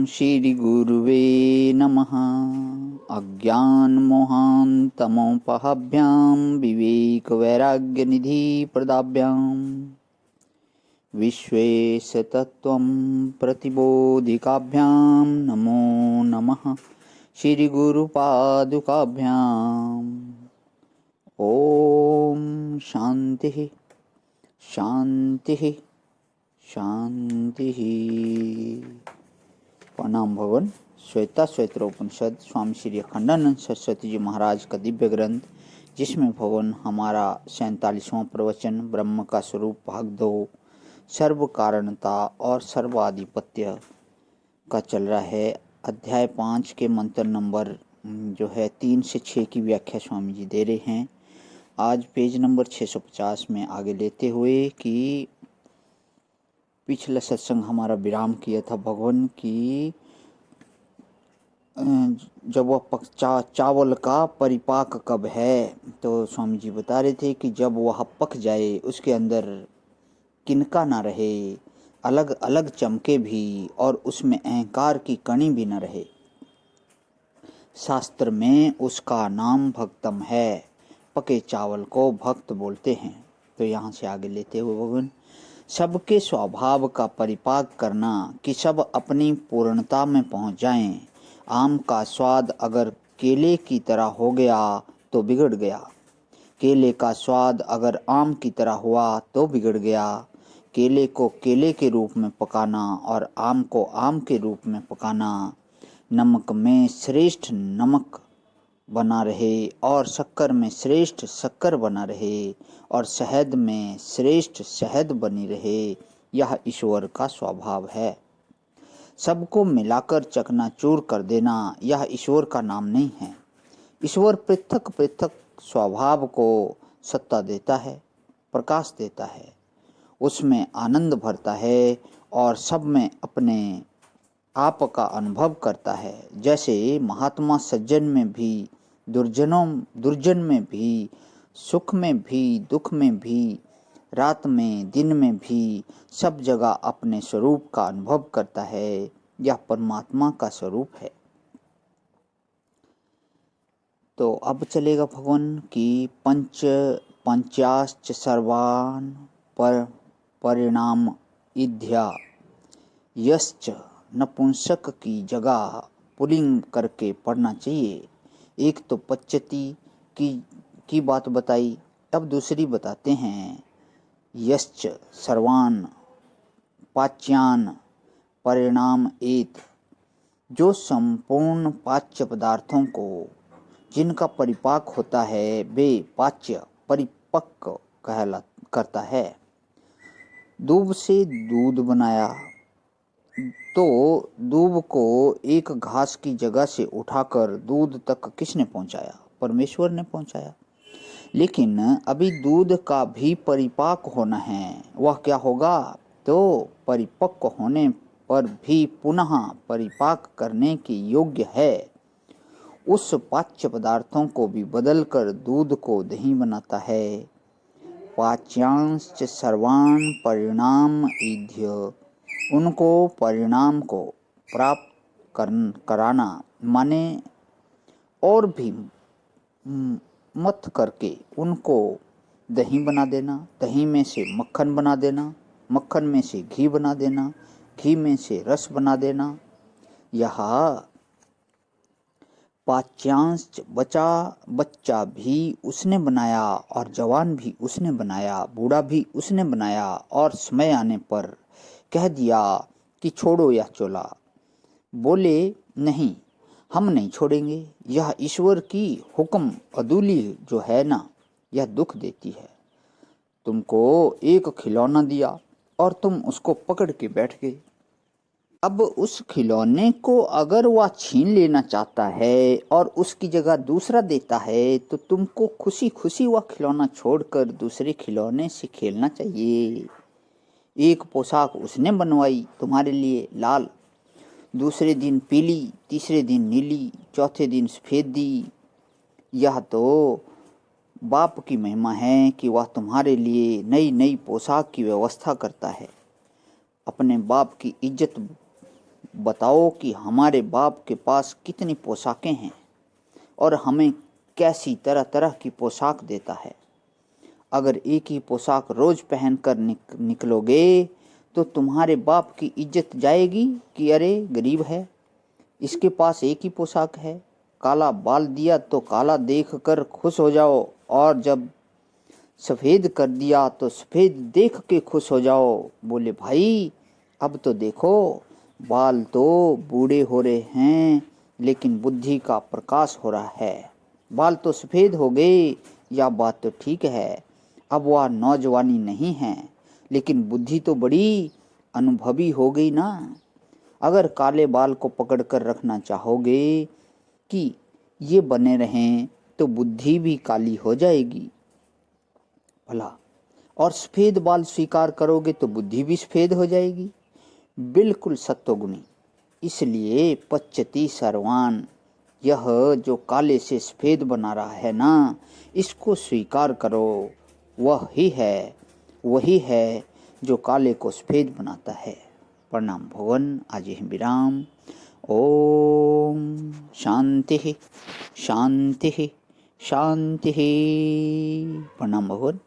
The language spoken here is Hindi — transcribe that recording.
श्रीगुरुवे नमः। अज्ञानमोहान्तमोपहाभ्यां विवेकवैराग्यनिधिप्रदाभ्यां विश्वेशतत्त्वं प्रतिबोधिकाभ्यां नमो नमः श्रीगुरुपादुकाभ्याम्। ॐ शान्तिः शान्तिः शांति। प्रणाम भगवान। श्वेता श्वेत्रोपनिषद स्वामी श्री अखंडानंद सरस्वती जी महाराज का दिव्य ग्रंथ, जिसमें भगवान हमारा 47वां प्रवचन ब्रह्म का स्वरूप भाग 2 सर्व कारणता और सर्वाधिपत्य का चल रहा है। अध्याय 5 के मंत्र नंबर जो है 3 से 6 की व्याख्या स्वामी जी दे रहे हैं। आज पेज नंबर 650 में आगे लेते हुए कि पिछला सत्संग हमारा विराम किया था भगवान की जब वह चावल का परिपाक कब है, तो स्वामी जी बता रहे थे कि जब वह पक जाए, उसके अंदर किनका ना रहे, अलग अलग चमके भी और उसमें अहंकार की कणी भी न रहे। शास्त्र में उसका नाम भक्तम है। पके चावल को भक्त बोलते हैं। तो यहाँ से आगे लेते हुए भगवान, सबके स्वभाव का परिपाक करना कि सब अपनी पूर्णता में पहुंच जाएं। आम का स्वाद अगर केले की तरह हो गया तो बिगड़ गया, केले का स्वाद अगर आम की तरह हुआ तो बिगड़ गया। केले को केले के रूप में पकाना और आम को आम के रूप में पकाना, नमक में श्रेष्ठ नमक बना रहे और शक्कर में श्रेष्ठ शक्कर बना रहे और शहद में श्रेष्ठ शहद बनी रहे, यह ईश्वर का स्वभाव है। सबको मिलाकर चकनाचूर कर देना, यह ईश्वर का नाम नहीं है। ईश्वर पृथक पृथक स्वभाव को सत्ता देता है, प्रकाश देता है, उसमें आनंद भरता है और सब में अपने आप का अनुभव करता है। जैसे महात्मा सज्जन में भी, दुर्जन में भी, सुख में भी, दुख में भी, रात में दिन में भी, सब जगह अपने स्वरूप का अनुभव करता है। यह परमात्मा का स्वरूप है। तो अब चलेगा भगवान की पंचाश्च सर्वान परिणाम इध्या यश्च नपुंसक की जगह पुलिंग करके पढ़ना चाहिए। एक तो पच्चती की बात बताई, अब दूसरी बताते हैं। यश्च सर्वान पाच्यान परिणाम एत, जो संपूर्ण पाच्य पदार्थों को जिनका परिपाक होता है वे पाच्य परिपक्व करता है। दूब से दूध बनाया तो दूब को एक घास की जगह से उठाकर दूध तक किसने पहुंचाया? परमेश्वर ने पहुंचाया। लेकिन अभी दूध का भी परिपाक होना है। वह क्या होगा? तो परिपक्व होने पर भी पुनः परिपाक करने के योग्य है। उस पाच्य पदार्थों को भी बदलकर दूध को दही बनाता है। पाच्यांश सर्वान परिणाम इध्य, उनको परिणाम को प्राप्त कराना माने और भी मत करके उनको दही बना देना, दही में से मक्खन बना देना, मक्खन में से घी बना देना, घी में से रस बना देना। यह पाच्यांश बच्चा भी उसने बनाया और जवान भी उसने बनाया, बूढ़ा भी उसने बनाया और समय आने पर कह दिया कि छोड़ो यह चोला। बोले नहीं, हम नहीं छोड़ेंगे। यह ईश्वर की हुक्म अदूली जो है ना, यह दुख देती है। तुमको एक खिलौना दिया और तुम उसको पकड़ के बैठ गए। अब उस खिलौने को अगर वह छीन लेना चाहता है और उसकी जगह दूसरा देता है, तो तुमको खुशी खुशी वह खिलौना छोड़कर दूसरे खिलौने से खेलना चाहिए। एक पोशाक उसने बनवाई तुम्हारे लिए लाल, दूसरे दिन पीली, तीसरे दिन नीली, चौथे दिन सफेद दी। यह तो बाप की महिमा है कि वह तुम्हारे लिए नई नई पोशाक की व्यवस्था करता है। अपने बाप की इज्जत बताओ कि हमारे बाप के पास कितनी पोशाकें हैं और हमें कैसी तरह तरह की पोशाक देता है। अगर एक ही पोशाक रोज पहनकर निकलोगे तो तुम्हारे बाप की इज्जत जाएगी कि अरे गरीब है, इसके पास एक ही पोशाक है। काला बाल दिया तो काला देख कर खुश हो जाओ, और जब सफ़ेद कर दिया तो सफ़ेद देख के खुश हो जाओ। बोले भाई अब तो देखो, बाल तो बूढ़े हो रहे हैं लेकिन बुद्धि का प्रकाश हो रहा है। बाल तो सफ़ेद हो गए, या बात तो ठीक है, अब वह नौजवानी नहीं है लेकिन बुद्धि तो बड़ी अनुभवी हो गई ना। अगर काले बाल को पकड़ कर रखना चाहोगे कि ये बने रहें तो बुद्धि भी काली हो जाएगी भला, और सफ़ेद बाल स्वीकार करोगे तो बुद्धि भी सफ़ेद हो जाएगी। बिल्कुल सत्वगुणी। इसलिए पच्यति सर्वान, यह जो काले से सफ़ेद बना रहा है ना, इसको स्वीकार करो। वही है जो काले को सफ़ेद बनाता है। प्रणाम भगवान। आज ही विराम। ओम शांति शांति शांति। प्रणाम भगवान।